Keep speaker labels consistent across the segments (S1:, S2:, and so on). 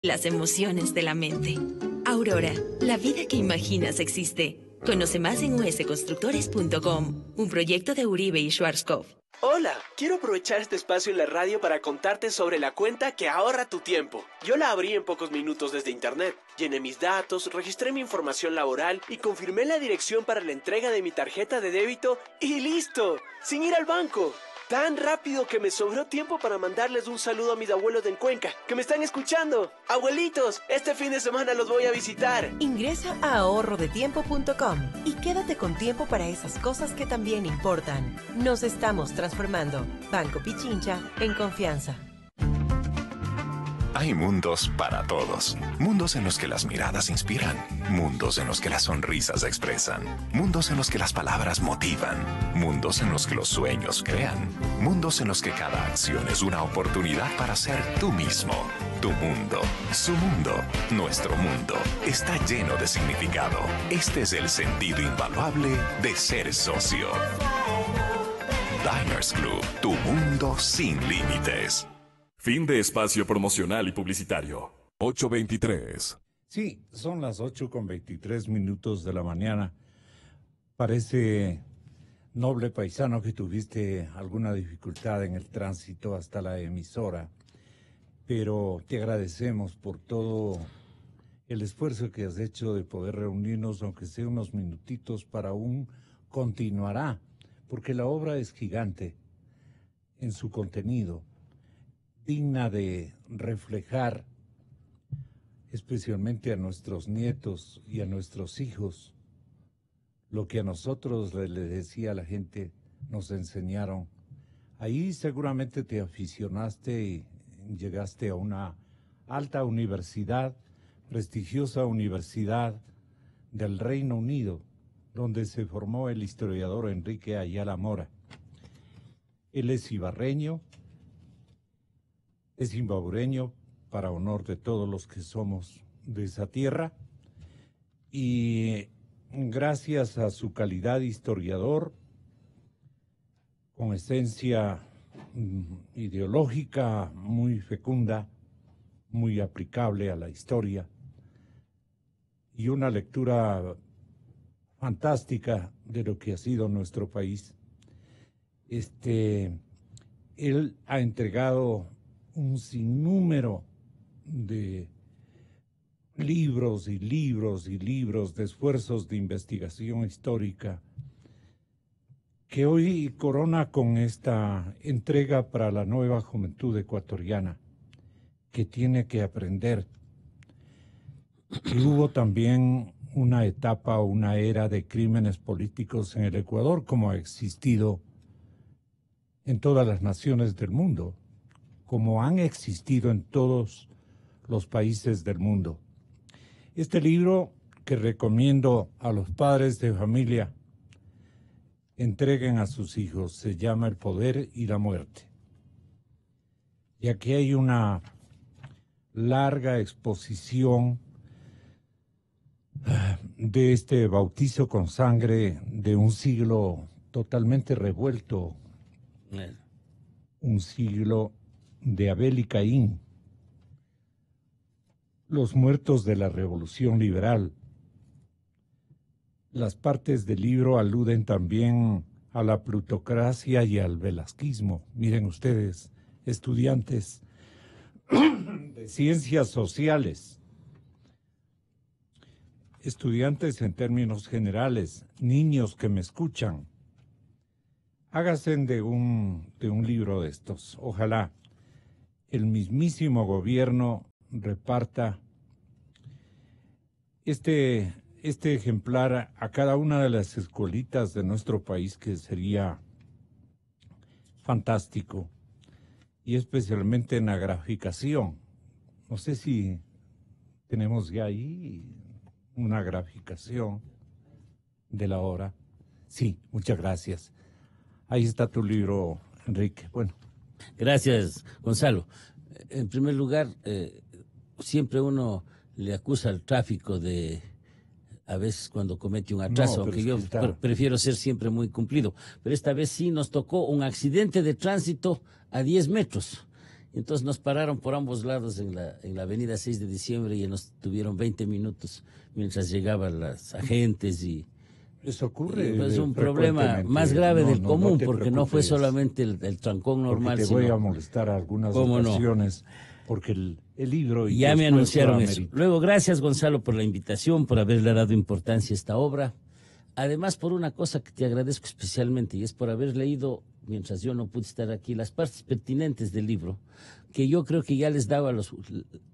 S1: Las emociones de la mente. Aurora, la vida que imaginas existe. Conoce más en usconstructores.com, un proyecto de Uribe y Schwarzkopf.
S2: Hola, quiero aprovechar este espacio en la radio para contarte sobre la cuenta que ahorra tu tiempo. Yo la abrí en pocos minutos desde internet. Llené mis datos, registré mi información laboral y confirmé la dirección para la entrega de mi tarjeta de débito y ¡listo! Sin ir al banco. Tan rápido que me sobró tiempo para mandarles un saludo a mis abuelos de Cuenca, que me están escuchando. Abuelitos, este fin de semana los voy a visitar.
S3: Ingresa a ahorrodetiempo.com y quédate con tiempo para esas cosas que también importan. Nos estamos transformando. Banco Pichincha en confianza.
S4: Hay mundos para todos. Mundos en los que las miradas inspiran. Mundos en los que las sonrisas expresan. Mundos en los que las palabras motivan. Mundos en los que los sueños crean. Mundos en los que cada acción es una oportunidad para ser tú mismo. Tu mundo, su mundo, nuestro mundo está lleno de significado. Este es el sentido invaluable de ser socio. Diners Club, tu mundo sin límites.
S5: Fin de espacio promocional y publicitario. 8:23.
S6: Sí, son las 8:23 de la mañana. Parece, noble paisano, que tuviste alguna dificultad en el tránsito hasta la emisora, pero te agradecemos por todo el esfuerzo que has hecho de poder reunirnos, aunque sea unos minutitos, para un continuará, porque la obra es gigante en su contenido, digna de reflejar especialmente a nuestros nietos y a nuestros hijos lo que a nosotros, le decía a la gente, nos enseñaron. Ahí seguramente te aficionaste y llegaste a una alta universidad, prestigiosa Universidad del Reino Unido, donde se formó el historiador Enrique Ayala Mora. Él es ibarreño, es imbabureño, para honor de todos los que somos de esa tierra, y gracias a su calidad de historiador, con esencia ideológica muy fecunda, muy aplicable a la historia, y una lectura fantástica de lo que ha sido nuestro país, él ha entregado un sinnúmero de libros y libros y libros de esfuerzos de investigación histórica que hoy corona con esta entrega para la nueva juventud ecuatoriana, que tiene que aprender que hubo también una etapa, una era de crímenes políticos en el Ecuador, como ha existido en todas las naciones del mundo, como han existido en todos los países del mundo. Este libro, que recomiendo a los padres de familia entreguen a sus hijos, se llama El poder y la muerte. Y aquí hay una larga exposición de este bautizo con sangre de un siglo totalmente revuelto, un siglo de Abel y Caín, los muertos de la Revolución Liberal. Las partes del libro aluden también a la plutocracia y al velasquismo. Miren ustedes, estudiantes de ciencias sociales, estudiantes en términos generales, niños que me escuchan, háganse de un libro de estos. Ojalá el mismísimo gobierno reparta este ejemplar a cada una de las escuelitas de nuestro país, que sería fantástico, y especialmente en la graficación. No sé si tenemos ya ahí una graficación de la obra. Sí, muchas gracias. Ahí está tu libro, Enrique. Bueno.
S7: Gracias, Gonzalo. En primer lugar, siempre uno le acusa al tráfico de, a veces cuando comete un atraso, aunque yo prefiero ser siempre muy cumplido. Pero esta vez sí nos tocó un accidente de tránsito a 10 metros. Entonces nos pararon por ambos lados en la avenida 6 de diciembre y nos tuvieron 20 minutos mientras llegaban las agentes y...
S6: Eso ocurre.
S7: Es un problema más grave del común, porque no fue solamente el trancón normal.
S6: Porque te voy a molestar algunas ocasiones, porque el libro...
S7: Y ya me anunciaron eso. Luego, gracias, Gonzalo, por la invitación, por haberle dado importancia a esta obra. Además, por una cosa que te agradezco especialmente, y es por haber leído, mientras yo no pude estar aquí, las partes pertinentes del libro, que yo creo que ya les daba a los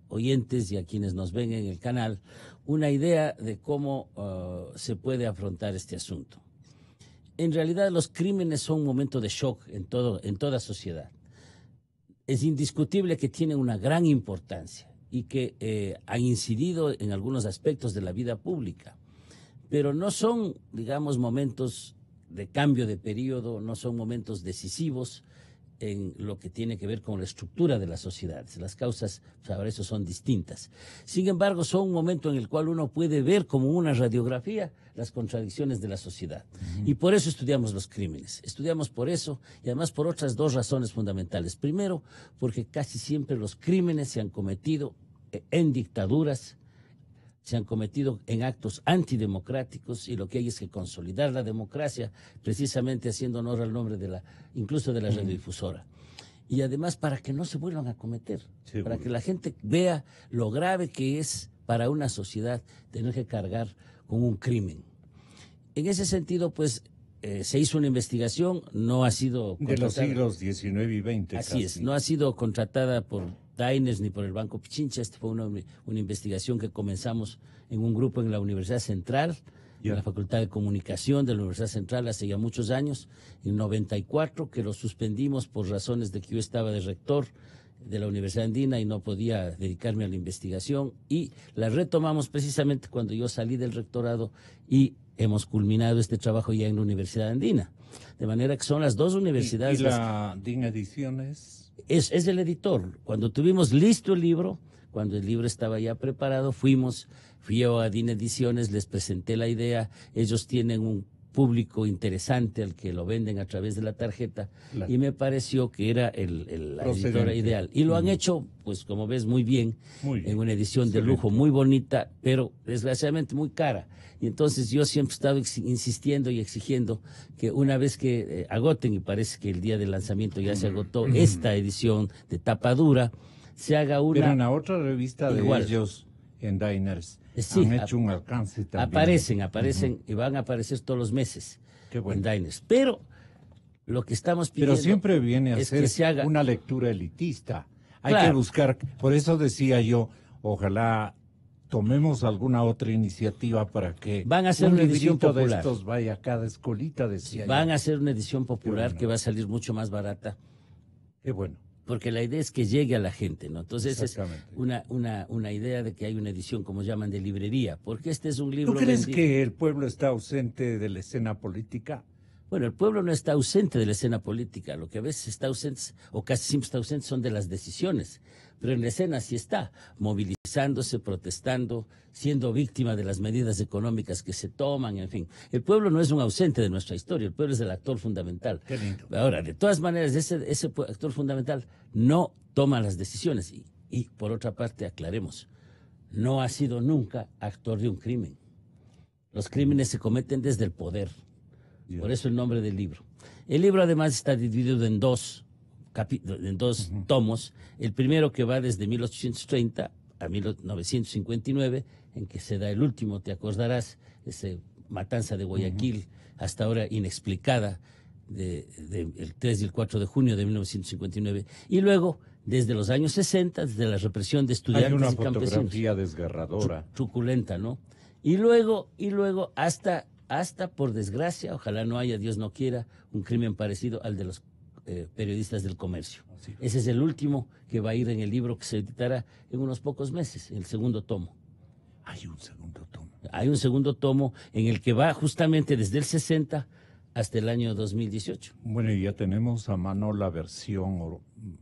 S7: oyentes y a quienes nos ven en el canal una idea de cómo se puede afrontar este asunto. En realidad, los crímenes son un momento de shock en toda sociedad. Es indiscutible que tienen una gran importancia y que han incidido en algunos aspectos de la vida pública, pero no son, digamos, momentos de cambio de periodo, no son momentos decisivos en lo que tiene que ver con la estructura de las sociedades. Las causas, para eso son distintas. Sin embargo, son un momento en el cual uno puede ver como una radiografía las contradicciones de la sociedad. Y por eso estudiamos los crímenes. Estudiamos por eso y además por otras dos razones fundamentales. Primero, porque casi siempre los crímenes se han cometido en dictaduras, se han cometido en actos antidemocráticos, y lo que hay es que consolidar la democracia, precisamente haciendo honor al nombre incluso de la radiodifusora. Y además para que no se vuelvan a cometer, para que la gente vea lo grave que es para una sociedad tener que cargar con un crimen. En ese sentido, pues, se hizo una investigación, no ha sido...
S6: De los siglos XIX y XX.
S7: Así es, no ha sido contratada por Diners ni por el Banco Pichincha. Esta fue una investigación que comenzamos en un grupo en la Universidad Central, en la Facultad de Comunicación de la Universidad Central hace ya muchos años, en 94, que lo suspendimos por razones de que yo estaba de rector de la Universidad Andina y no podía dedicarme a la investigación, y la retomamos precisamente cuando yo salí del rectorado y hemos culminado este trabajo ya en la Universidad Andina. De manera que son las dos universidades...
S6: ¿Y la DIN Ediciones?
S7: Es el editor. Cuando tuvimos listo el libro, cuando el libro estaba ya preparado, fui yo a DIN Ediciones, les presenté la idea. Ellos tienen un público interesante al que lo venden a través de la tarjeta, y me pareció que era la editora ideal. Y lo han hecho, pues como ves, muy bien, en una edición de lujo muy bonita, pero desgraciadamente muy cara. Y entonces yo siempre he estado insistiendo y exigiendo que una vez que agoten, y parece que el día del lanzamiento ya se agotó, esta edición de tapa dura, se haga una...
S6: Pero en la otra revista de ellos, en Diners, han hecho un alcance también.
S7: Aparecen y van a aparecer todos los meses en Diners. Pero lo que estamos pidiendo...
S6: Pero siempre viene a ser una lectura elitista. Hay que buscar, por eso decía yo, ojalá tomemos alguna otra iniciativa para que
S7: van a hacer una edición popular
S6: de estos vaya a cada escolita, decía
S7: van a hacer una edición popular que va a salir mucho más barata.
S6: Qué bueno.
S7: Porque la idea es que llegue a la gente, ¿no? Entonces es una idea de que hay una edición, como llaman, de librería, porque este es un libro...
S6: ¿Tú crees que el pueblo está ausente de la escena política?
S7: Bueno, el pueblo no está ausente de la escena política. Lo que a veces está ausente, o casi siempre está ausente, son de las decisiones. Pero en la escena sí está, movilizándose, protestando, siendo víctima de las medidas económicas que se toman, en fin. El pueblo no es un ausente de nuestra historia, el pueblo es el actor fundamental.
S6: Qué lindo.
S7: Ahora, de todas maneras, ese actor fundamental no toma las decisiones. Y por otra parte, aclaremos, no ha sido nunca actor de un crimen. Los crímenes se cometen desde el poder. Por eso el nombre del libro. El libro además está dividido en dos tomos. El primero, que va desde 1830 a 1959, en que se da el último, te acordarás, esa matanza de Guayaquil, hasta ahora inexplicada, el 3 y el 4 de junio de 1959. Y luego, desde los años 60, desde la represión de estudiantes y campesinos.
S6: Hay una fotografía desgarradora.
S7: Truculenta, ¿no? Y luego hasta, por desgracia, ojalá no haya, Dios no quiera, un crimen parecido al de los periodistas del comercio. Ese es el último que va a ir en el libro que se editará en unos pocos meses, el segundo tomo.
S6: Hay un segundo tomo.
S7: Hay un segundo tomo en el que va justamente desde el 60 hasta el año 2018.
S6: Bueno, y ya tenemos a mano la versión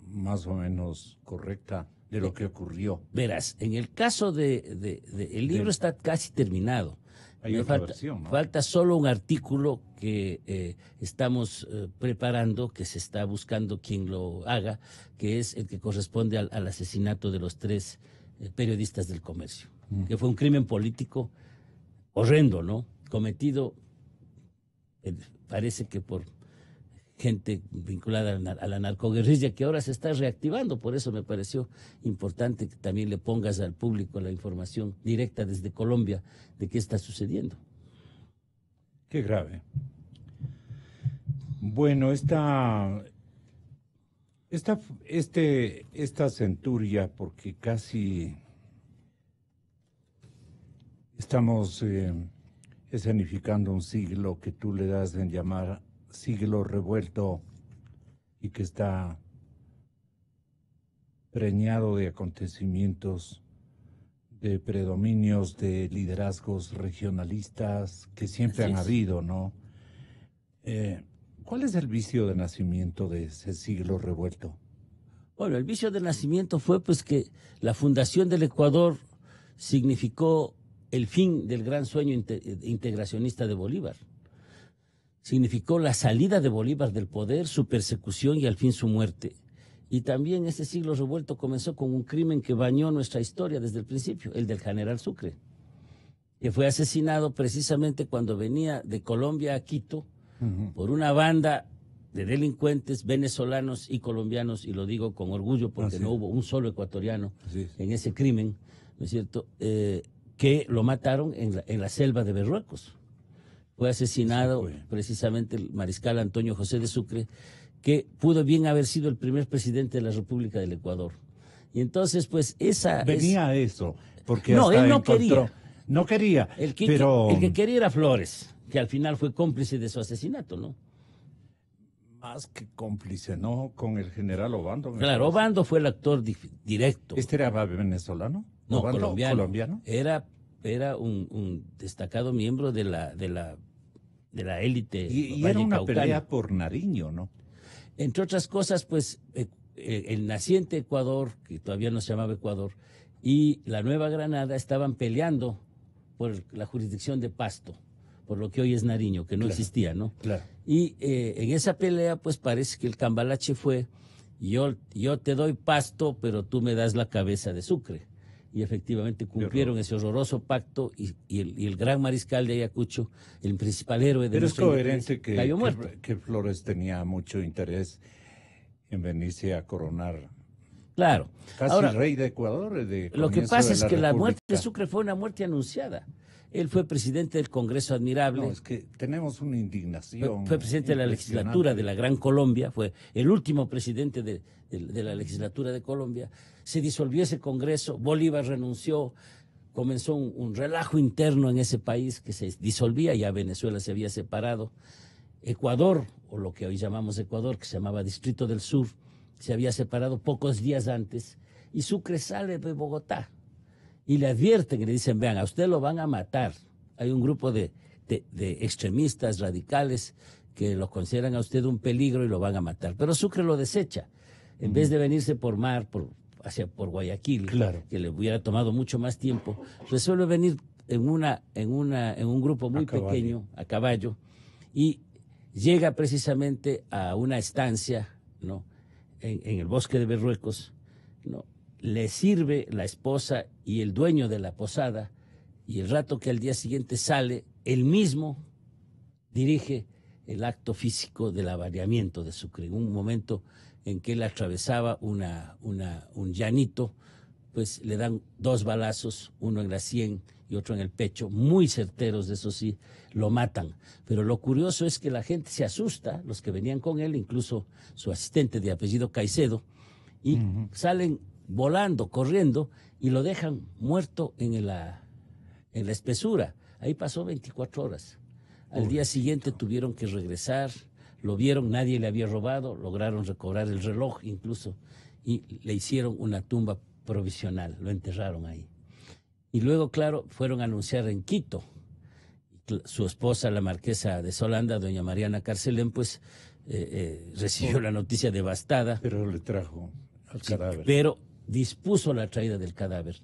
S6: más o menos correcta de lo que ocurrió.
S7: Verás, en el caso el libro está casi terminado.
S6: Hay otra versión, ¿no?
S7: Falta solo un artículo que estamos preparando, que se está buscando quien lo haga, que es el que corresponde al asesinato de los 3 periodistas del Comercio, que fue un crimen político horrendo, ¿no? Cometido, parece que por gente vinculada a la narcoguerrilla, que ahora se está reactivando. Por eso me pareció importante que también le pongas al público la información directa desde Colombia de qué está sucediendo.
S6: Qué grave. Bueno, esta centuria, porque casi estamos escenificando un siglo que tú le das en llamar siglo revuelto y que está preñado de acontecimientos, de predominios, de liderazgos regionalistas que siempre han habido, ¿no? ¿Cuál es el vicio de nacimiento de ese siglo revuelto?
S7: Bueno, el vicio de nacimiento fue pues que la fundación del Ecuador significó el fin del gran sueño integracionista de Bolívar. Significó la salida de Bolívar del poder, su persecución y al fin su muerte. Y también ese siglo revuelto comenzó con un crimen que bañó nuestra historia desde el principio, el del general Sucre, que fue asesinado precisamente cuando venía de Colombia a Quito por una banda de delincuentes venezolanos y colombianos, y lo digo con orgullo porque no hubo un solo ecuatoriano en ese crimen, ¿no es cierto?, que lo mataron en la selva de Berruecos. Fue asesinado precisamente el mariscal Antonio José de Sucre, que pudo bien haber sido el primer presidente de la República del Ecuador. Y entonces, pues,
S6: venía eso, porque
S7: no,
S6: hasta
S7: él no quería.
S6: No quería,
S7: el que quería era Flores, que al final fue cómplice de su asesinato, ¿no?
S6: Más que cómplice, ¿no? Con el general Obando.
S7: Claro, Obando fue el actor directo.
S6: ¿Este era venezolano?
S7: No,
S6: Obando,
S7: colombiano. Era un destacado miembro de la élite.
S6: Y era una pelea por Nariño, ¿no?
S7: Entre otras cosas, pues, el naciente Ecuador, que todavía no se llamaba Ecuador, y la Nueva Granada estaban peleando por la jurisdicción de Pasto, por lo que hoy es Nariño, que no existía, ¿no?
S6: Claro.
S7: Y en esa pelea, pues, parece que el cambalache fue, yo te doy Pasto, pero tú me das la cabeza de Sucre. Y efectivamente cumplieron ese horroroso pacto y el gran mariscal de Ayacucho, el principal héroe de nuestra
S6: independencia, es coherente que Flores tenía mucho interés en venirse a coronar.
S7: Claro.
S6: Casi ahora, rey de Ecuador.
S7: Lo que pasa es que la muerte de Sucre fue una muerte anunciada. Él fue presidente del Congreso Admirable.
S6: No, es que tenemos una indignación.
S7: Fue presidente de la legislatura de la Gran Colombia, fue el último presidente de la legislatura de Colombia. Se disolvió ese Congreso, Bolívar renunció, comenzó un relajo interno en ese país que se disolvía, ya Venezuela se había separado. Ecuador, o lo que hoy llamamos Ecuador, que se llamaba Distrito del Sur, se había separado pocos días antes, y Sucre sale de Bogotá. Y le advierten y le dicen, vean, a usted lo van a matar. Hay un grupo de extremistas radicales que lo consideran a usted un peligro y lo van a matar. Pero Sucre lo desecha. En vez de venirse por mar, por Guayaquil,
S6: claro,
S7: que le hubiera tomado mucho más tiempo, resuelve venir en un grupo muy pequeño, a caballo, y llega precisamente a una estancia, ¿no?, en el bosque de Berruecos, ¿no? Le sirve la esposa y el dueño de la posada, y el rato que al día siguiente sale, él mismo dirige el acto físico del avariamiento de Sucre. En un momento en que él atravesaba un llanito, pues le dan 2 balazos, uno en la sien y otro en el pecho, muy certeros, eso sí, lo matan. Pero lo curioso es que la gente se asusta, los que venían con él, incluso su asistente de apellido Caicedo, y salen volando, corriendo, y lo dejan muerto en la espesura. Ahí pasó 24 horas. Al día siguiente tuvieron que regresar, lo vieron, nadie le había robado, lograron recobrar el reloj incluso, y le hicieron una tumba provisional, lo enterraron ahí. Y luego, claro, fueron a anunciar en Quito. Su esposa, la marquesa de Solanda, doña Mariana Carcelén, pues recibió la noticia devastada.
S6: Pero le trajo al cadáver.
S7: Pero dispuso la traída del cadáver,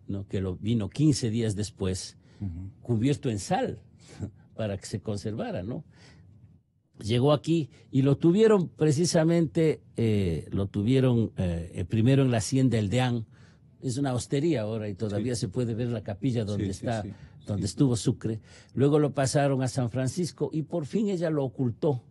S7: ¿no?, que lo vino 15 días después, cubierto en sal para que se conservara, ¿no? Llegó aquí y lo tuvieron precisamente, primero en la hacienda El Deán. Es una hostería ahora y todavía se puede ver la capilla donde estuvo Sucre. Luego lo pasaron a San Francisco y por fin ella lo ocultó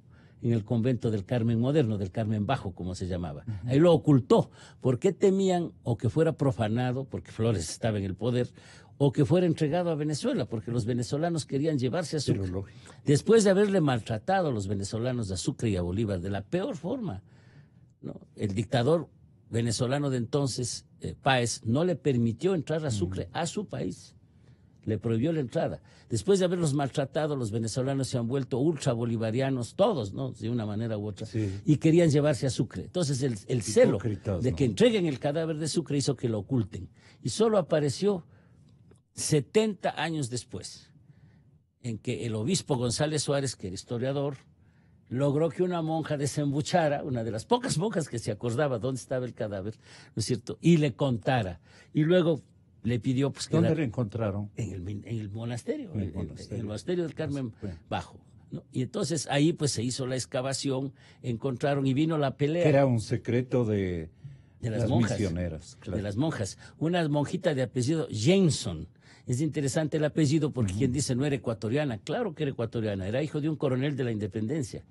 S7: en el convento del Carmen Moderno, del Carmen Bajo, como se llamaba. Ahí lo ocultó, porque temían o que fuera profanado, porque Flores estaba en el poder, o que fuera entregado a Venezuela, porque los venezolanos querían llevarse a Sucre. Después de haberle maltratado a los venezolanos a Sucre y a Bolívar de la peor forma, ¿no? El dictador venezolano de entonces, Páez, no le permitió entrar a Sucre, a su país. Le prohibió la entrada. Después de haberlos maltratado, los venezolanos se han vuelto ultrabolivarianos, todos, ¿no? De una manera u otra, y querían llevarse a Sucre. Entonces el celo de que entreguen el cadáver de Sucre hizo que lo oculten. Y solo apareció 70 años después, en que el obispo González Suárez, que era historiador, logró que una monja desembuchara, una de las pocas monjas que se acordaba dónde estaba el cadáver, ¿no es cierto?, y le contara. Y luego le pidió... Pues, que
S6: ¿dónde le encontraron?
S7: En el monasterio, en el monasterio del Carmen Bajo, ¿no? Y entonces ahí pues se hizo la excavación, encontraron y vino la pelea.
S6: Que era un secreto de las
S7: monjas,
S6: misioneras. Claro.
S7: De las monjas. Una monjita de apellido Jameson. Es interesante el apellido porque quien dice no era ecuatoriana. Claro que era ecuatoriana. Era hijo de un coronel de la Independencia.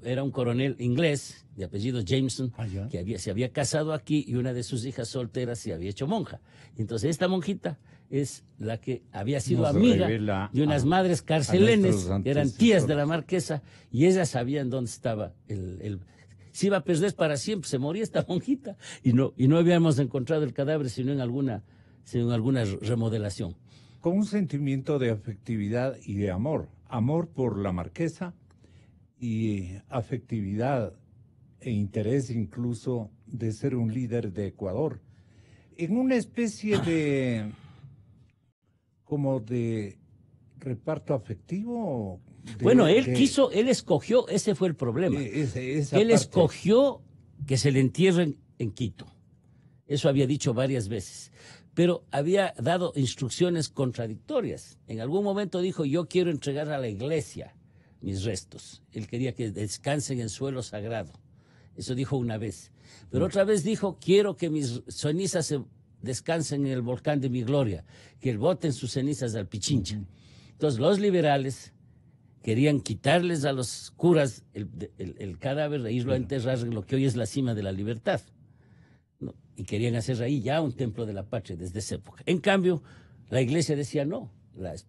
S7: Era un coronel inglés de apellido Jameson que se había casado aquí y una de sus hijas solteras se había hecho monja. Entonces esta monjita es la que había sido amiga de unas madres carcelenes que eran tías de la marquesa y ellas sabían dónde estaba se iba a perder para siempre, se moría esta monjita y no habíamos encontrado el cadáver sino en alguna remodelación.
S6: Con un sentimiento de afectividad y de amor por la marquesa y afectividad e interés incluso de ser un líder de Ecuador, en una especie de como de reparto afectivo.
S7: Bueno, él escogió, ese fue el problema. Él escogió que se le entierren en Quito. Eso había dicho varias veces. Pero había dado instrucciones contradictorias. En algún momento dijo, yo quiero entregar a la iglesia mis restos. Él quería que descansen en suelo sagrado. Eso dijo una vez. Pero otra vez dijo, quiero que mis cenizas se descansen en el volcán de mi gloria, que él boten sus cenizas al Pichincha. Entonces los liberales querían quitarles a los curas el cadáver e irlo a enterrar en lo que hoy es la cima de la Libertad. ¿No? Y querían hacer ahí ya un templo de la patria desde esa época. En cambio, la iglesia decía no.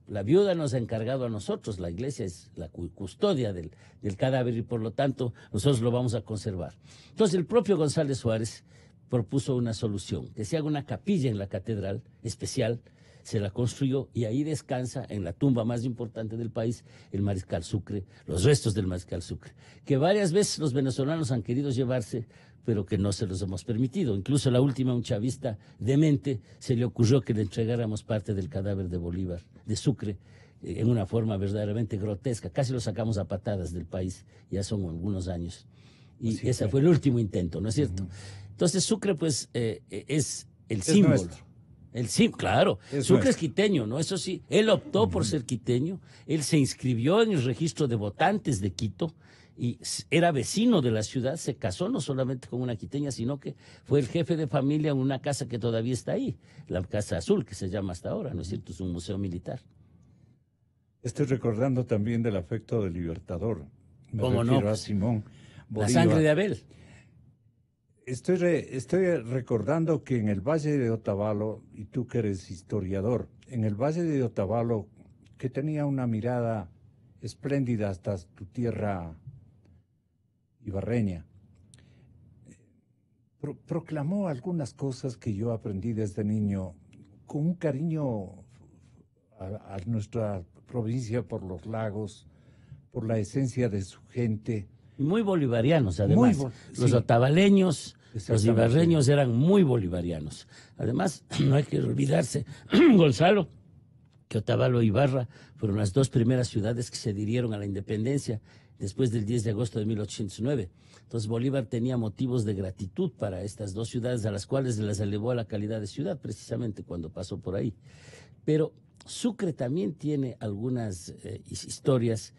S7: La viuda nos ha encargado a nosotros, la iglesia es la custodia del cadáver y por lo tanto nosotros lo vamos a conservar. Entonces el propio González Suárez propuso una solución, que se haga una capilla en la catedral especial, se la construyó y ahí descansa en la tumba más importante del país el mariscal Sucre, los restos del mariscal Sucre, que varias veces los venezolanos han querido llevarse, pero que no se los hemos permitido. Incluso la última, un chavista demente, se le ocurrió que le entregáramos parte del cadáver de Bolívar, de Sucre, en una forma verdaderamente grotesca. Casi lo sacamos a patadas del país, ya son algunos años. Y sí, ese fue el último intento, ¿no es cierto? Entonces Sucre, pues, es el símbolo. Claro, Sucre es quiteño, ¿no? Eso sí, él optó por ser quiteño, él se inscribió en el registro de votantes de Quito, y era vecino de la ciudad, se casó no solamente con una quiteña, sino que fue el jefe de familia en una casa que todavía está ahí, la Casa Azul, que se llama hasta ahora, ¿no es cierto? Es un museo militar.
S6: Estoy recordando también del afecto del Libertador.
S7: ¿Cómo no?
S6: A Simón Bolívar.
S7: La sangre de Abel.
S6: Estoy recordando que en el Valle de Otavalo, y tú que eres historiador, en el Valle de Otavalo, que tenía una mirada espléndida hasta tu tierra ibarreña, proclamó algunas cosas que yo aprendí desde niño con un cariño a nuestra provincia por los lagos, por la esencia de su gente.
S7: Muy bolivarianos, además. Los otavaleños, los ibarreños eran muy bolivarianos. Además, no hay que olvidarse, Gonzalo, que Otavalo e Ibarra fueron las dos primeras ciudades que se adhirieron a la independencia después del 10 de agosto de 1809. Entonces Bolívar tenía motivos de gratitud para estas dos ciudades a las cuales las elevó a la calidad de ciudad, precisamente cuando pasó por ahí. Pero Sucre también tiene algunas historias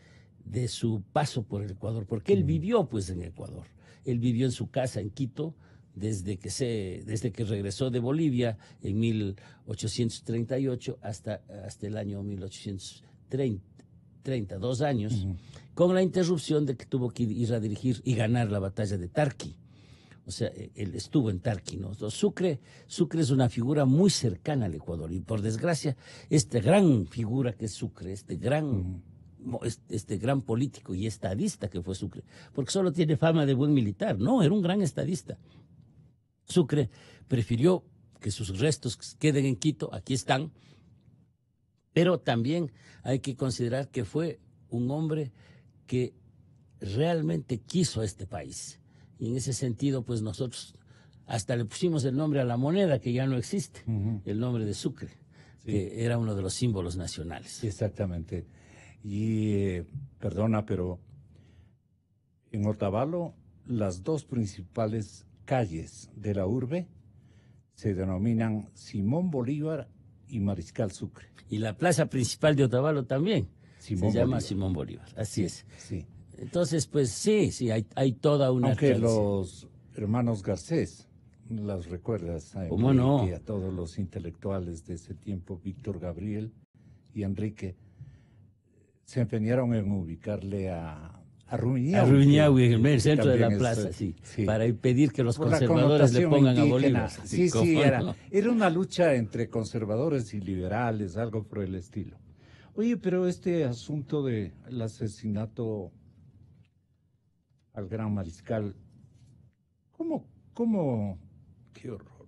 S7: de su paso por el Ecuador, porque él vivió pues en Ecuador. Él vivió en su casa en Quito desde que regresó de Bolivia en 1838 hasta el año 1830, 2 años, con la interrupción de que tuvo que ir a dirigir y ganar la batalla de Tarqui. O sea, él estuvo en Tarqui, ¿no? Sucre es una figura muy cercana al Ecuador y por desgracia, esta gran figura que es Sucre, este gran político y estadista que fue Sucre, porque solo tiene fama de buen militar, no, era un gran estadista. Sucre prefirió que sus restos queden en Quito, aquí están, pero también hay que considerar que fue un hombre que realmente quiso a este país. Y en ese sentido, pues nosotros hasta le pusimos el nombre a la moneda, que ya no existe, el nombre de Sucre, que era uno de los símbolos nacionales.
S6: Exactamente. Y perdona, pero en Otavalo las dos principales calles de la urbe se denominan Simón Bolívar y Mariscal Sucre.
S7: Y la plaza principal de Otavalo también se llama
S6: Bolívar.
S7: Simón Bolívar, así es.
S6: Sí.
S7: Entonces, pues sí, hay toda una
S6: Aunque
S7: tradición.
S6: los hermanos Garcés, las recuerdas a
S7: ¿Cómo no?
S6: a todos los intelectuales de ese tiempo, Víctor Gabriel y Enrique, se empeñaron en ubicarle a Rumiñahui.
S7: A Rumiñahui, en el centro de la plaza, sí, para impedir que los conservadores le pongan a Bolívar.
S6: Sí, era una lucha entre conservadores y liberales, algo por el estilo. Oye, pero este asunto del asesinato al gran mariscal, qué horror,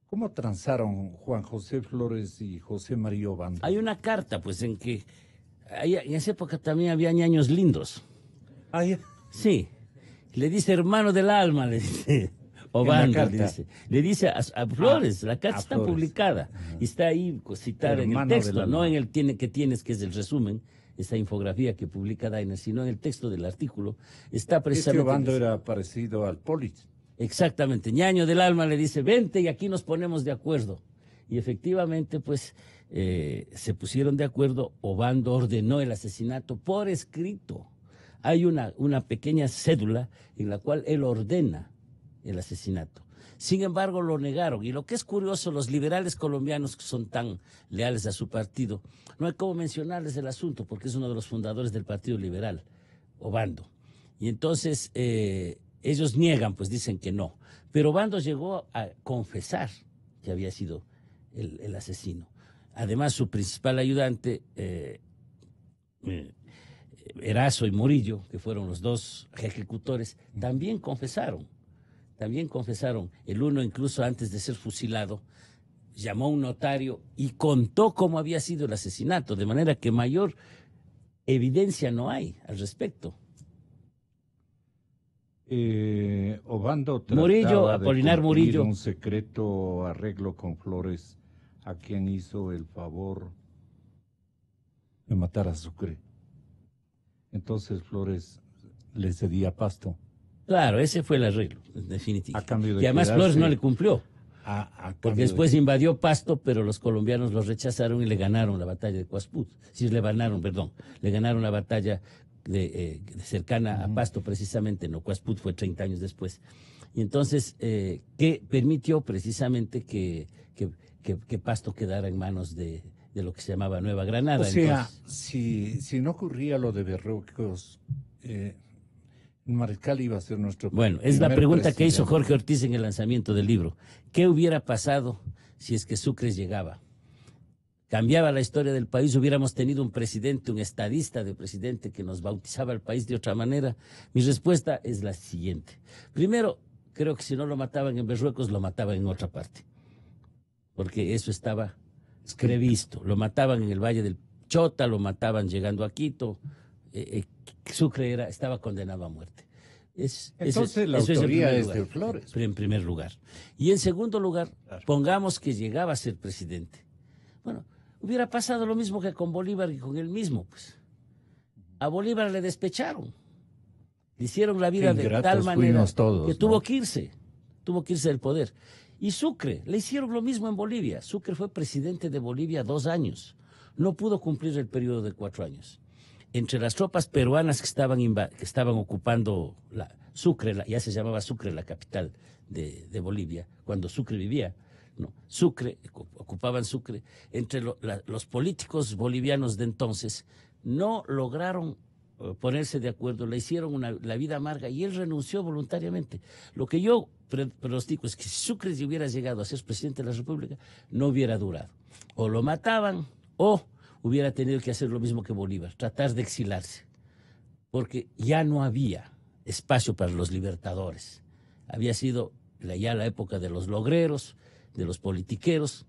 S6: ¿cómo transaron Juan José Flores y José María Obando?
S7: Hay una carta, pues, en que en esa época también había ñaños lindos.
S6: Ah, ya.
S7: Sí, le dice hermano del alma, le dice Obando, le dice a Flores, la carta está
S6: Flores.
S7: Publicada, y está ahí citada en el texto, no en el que es el resumen, esa infografía que publica Dainer, sino en el texto del artículo, está precisamente...
S6: Obando era parecido al Polis.
S7: Exactamente, ñaño del alma le dice, vente y aquí nos ponemos de acuerdo. Y efectivamente, pues, se pusieron de acuerdo, Obando ordenó el asesinato por escrito. Hay una pequeña cédula en la cual él ordena el asesinato. Sin embargo, lo negaron. Y lo que es curioso, los liberales colombianos que son tan leales a su partido, no hay cómo mencionarles el asunto, porque es uno de los fundadores del Partido Liberal, Obando. Y entonces ellos niegan, pues dicen que no. Pero Obando llegó a confesar que había sido el asesino. Además, su principal ayudante, Erazo y Murillo, que fueron los dos ejecutores, también confesaron. El uno, incluso antes de ser fusilado, llamó a un notario y contó cómo había sido el asesinato, de manera que mayor evidencia no hay al respecto.
S6: Obando
S7: Murillo, Apolinar Murillo,
S6: un secreto arreglo con Flores, a quien hizo el favor de matar a Sucre. Entonces Flores le cedía pasto.
S7: Claro, ese fue el arreglo, en definitiva.
S6: Y
S7: además Flores no le cumplió. Porque después invadió Pasto, pero los colombianos los rechazaron y le ganaron la batalla de Cuasput. Sí, le ganaron la batalla cercana a Pasto, precisamente, no, Cuasput fue 30 años después. Y entonces, que permitió precisamente que Pasto quedara en manos de lo que se llamaba Nueva Granada.
S6: O sea,
S7: entonces,
S6: si no ocurría lo de Berruecos, Mariscal iba a ser nuestro...
S7: Bueno, es la pregunta que hizo Jorge Ortiz en el lanzamiento del libro. ¿Qué hubiera pasado si es que Sucre llegaba? ¿Cambiaba la historia del país? ¿Hubiéramos tenido un presidente, un estadista de presidente que nos bautizaba el país de otra manera? Mi respuesta es la siguiente. Primero, creo que si no lo mataban en Berruecos, lo mataban en otra parte. Porque eso estaba previsto. Lo mataban en el Valle del Chota, lo mataban llegando a Quito. Sucre estaba condenado a muerte.
S6: Entonces la autoría es de Flores.
S7: En primer lugar. Y en segundo lugar, pongamos que llegaba a ser presidente. Bueno, hubiera pasado lo mismo que con Bolívar y con él mismo, pues. A Bolívar le despecharon. Le hicieron la vida de tal manera
S6: todos,
S7: que tuvo que irse del poder. Y Sucre, le hicieron lo mismo en Bolivia. Sucre fue presidente de Bolivia 2 años. No pudo cumplir el periodo de 4 años. Entre las tropas peruanas que estaban ocupando Sucre, ya se llamaba Sucre la capital de Bolivia, cuando Sucre vivía, ¿no? Sucre, ocupaban Sucre. Entre los políticos bolivianos de entonces no lograron ponerse de acuerdo, le hicieron la vida amarga y él renunció voluntariamente. Lo que yo pronostico es que si Sucre hubiera llegado a ser presidente de la República, no hubiera durado. O lo mataban o hubiera tenido que hacer lo mismo que Bolívar, tratar de exilarse, porque ya no había espacio para los libertadores. Había sido ya la época de los logreros, de los politiqueros,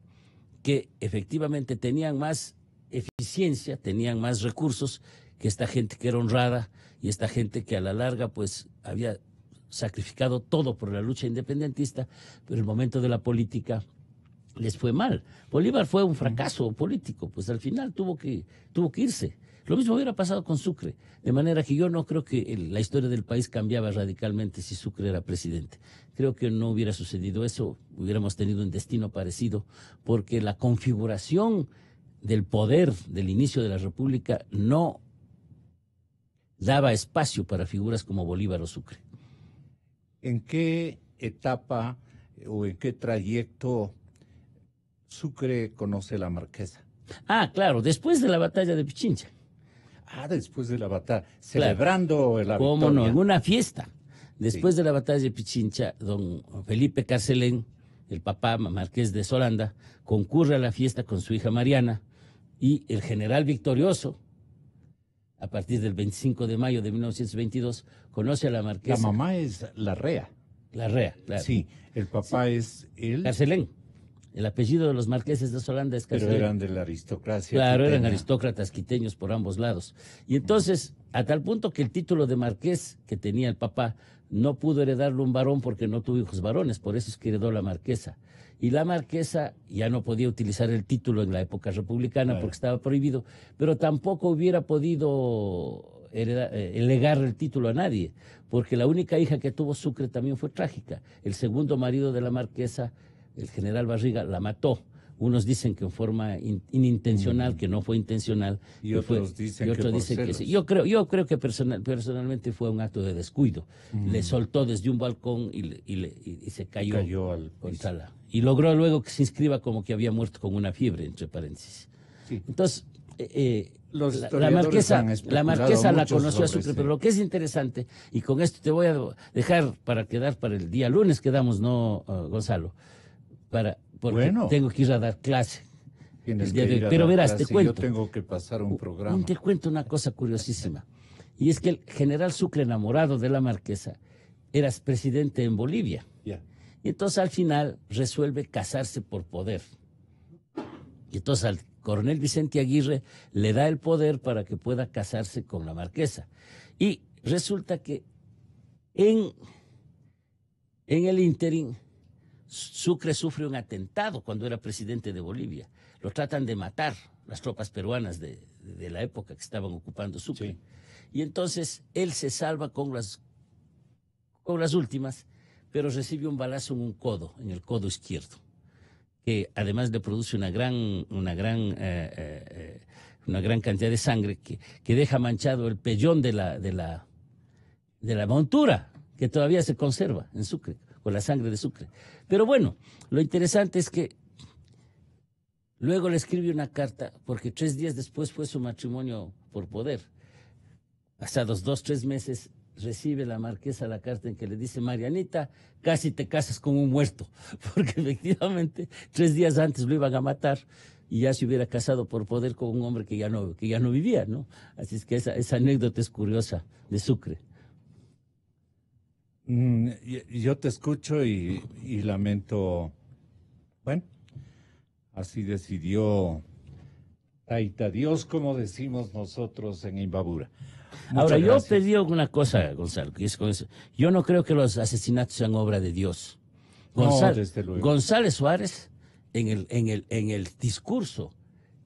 S7: que efectivamente tenían más eficiencia, tenían más recursos que esta gente que era honrada y esta gente que a la larga pues había sacrificado todo por la lucha independentista, pero en el momento de la política les fue mal. Bolívar fue un fracaso político, pues al final tuvo que irse. Lo mismo hubiera pasado con Sucre, de manera que yo no creo que la historia del país cambiaba radicalmente si Sucre era presidente. Creo que no hubiera sucedido eso, hubiéramos tenido un destino parecido, porque la configuración del poder del inicio de la República no daba espacio para figuras como Bolívar o Sucre.
S6: ¿En qué etapa o en qué trayecto Sucre conoce la Marquesa?
S7: Ah, claro, después de la batalla de Pichincha.
S6: Ah, después de la batalla, celebrando la victoria.
S7: ¿Cómo no? En una fiesta. Después de la batalla de Pichincha, don Felipe Carcelén, el papá marqués de Solanda, concurre a la fiesta con su hija Mariana y el general victorioso, a partir del 25 de mayo de 1922, conoce a la marquesa.
S6: La mamá es Larrea.
S7: Larrea, claro.
S6: Sí, el papá es él.
S7: Carcelén. El apellido de los marqueses de Solanda es Carcelén.
S6: Pero eran de la aristocracia.
S7: Claro,
S6: quiteña.
S7: eran aristócratas quiteños por ambos lados. Y entonces, a tal punto que el título de marqués que tenía el papá no pudo heredarlo un varón porque no tuvo hijos varones, por eso es que heredó la marquesa. Y la marquesa ya no podía utilizar el título en la época republicana porque estaba prohibido, pero tampoco hubiera podido legar el título a nadie, porque la única hija que tuvo Sucre también fue trágica. El segundo marido de la marquesa, el general Barriga, la mató. Unos dicen que en forma inintencional, que no fue intencional.
S6: Y otros dicen
S7: que sí. Yo creo que personalmente fue un acto de descuido. Le soltó desde un balcón y se cayó
S6: al
S7: contra la... Y logró luego que se inscriba como que había muerto con una fiebre, entre paréntesis.
S6: Sí.
S7: Entonces,
S6: la
S7: marquesa la conoció a Sucre, pero lo que es interesante, y con esto te voy a dejar para quedar para el día lunes, quedamos, ¿no, Gonzalo? Porque tengo que ir a dar clase. Pero verás, te cuento.
S6: Yo tengo que pasar un programa.
S7: Te cuento una cosa curiosísima. Y es que el general Sucre, enamorado de la marquesa, era presidente en Bolivia.
S6: Yeah.
S7: Y entonces al final resuelve casarse por poder. Y entonces al coronel Vicente Aguirre le da el poder para que pueda casarse con la marquesa. Y resulta que en el ínterin, Sucre sufre un atentado cuando era presidente de Bolivia. Lo tratan de matar las tropas peruanas de la época que estaban ocupando Sucre. Sí. Y entonces él se salva con las últimas, pero recibe un balazo en el codo izquierdo, que además le produce una gran cantidad de sangre que deja manchado el pellón de la montura, que todavía se conserva en Sucre, con la sangre de Sucre. Pero bueno, lo interesante es que luego le escribe una carta, porque 3 días después fue su matrimonio por poder. Pasados 2-3 meses, recibe la marquesa la carta en que le dice: Marianita, casi te casas con un muerto, porque efectivamente 3 días antes lo iban a matar y ya se hubiera casado por poder con un hombre que ya no vivía, ¿no? Así es que esa anécdota es curiosa de Sucre.
S6: Yo te escucho y lamento. Bueno, así decidió Taita Dios, como decimos nosotros en Imbabura.
S7: Ahora, yo te digo una cosa, Gonzalo, que es con eso. Yo no creo que los asesinatos sean obra de Dios.
S6: Desde luego.
S7: González Suárez, en el discurso,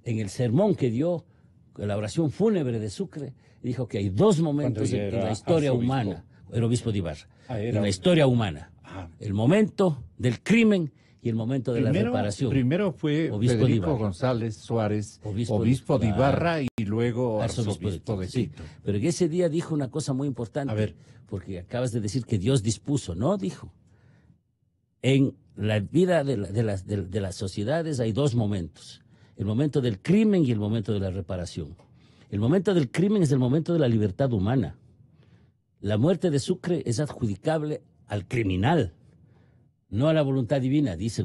S7: en el sermón que dio, la oración fúnebre de Sucre, dijo que hay 2 momentos en la historia humana. Era obispo de Ibarra. En la historia humana. El momento del crimen y el momento de la reparación.
S6: Primero fue
S7: obispo
S6: Federico González Suárez, obispo de Ibarra, y luego arzobispo de Quito.
S7: Sí, pero en ese día dijo una cosa muy importante.
S6: A ver.
S7: Porque acabas de decir que Dios dispuso, no dijo. En la vida de las sociedades hay dos momentos. El momento del crimen y el momento de la reparación. El momento del crimen es el momento de la libertad humana. La muerte de Sucre es adjudicable al criminal, no a la voluntad divina, dice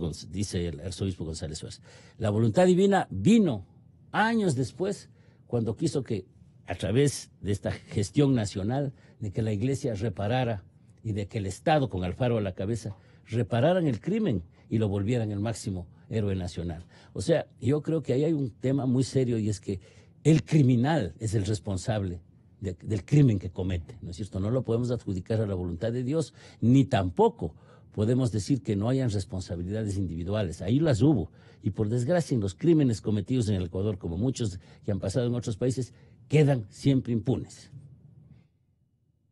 S7: el arzobispo González Suárez. La voluntad divina vino años después, cuando quiso que, a través de esta gestión nacional, de que la iglesia reparara y de que el Estado, con Alfaro a la cabeza, repararan el crimen y lo volvieran el máximo héroe nacional. O sea, yo creo que ahí hay un tema muy serio, y es que el criminal es el responsable del crimen que comete, ¿no es cierto? No lo podemos adjudicar a la voluntad de Dios, ni tampoco podemos decir que no hayan responsabilidades individuales. Ahí las hubo. Y por desgracia, en los crímenes cometidos en el Ecuador, como muchos que han pasado en otros países, quedan siempre impunes.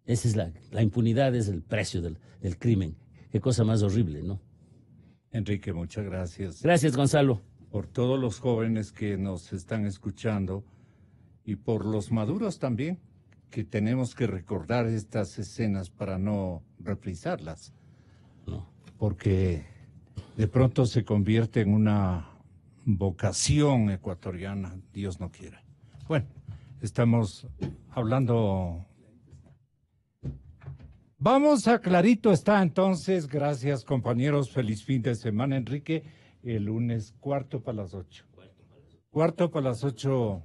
S7: Esa es la impunidad, es el precio del crimen. Qué cosa más horrible, ¿no?
S6: Enrique, muchas gracias.
S7: Gracias, Gonzalo.
S6: Por todos los jóvenes que nos están escuchando y por los maduros también, que tenemos que recordar estas escenas para no reprisarlas.
S7: No.
S6: Porque de pronto se convierte en una vocación ecuatoriana, Dios no quiera. Bueno, estamos hablando. Vamos a Clarito está entonces. Gracias, compañeros. Feliz fin de semana, Enrique. El lunes 8:45. 8:45.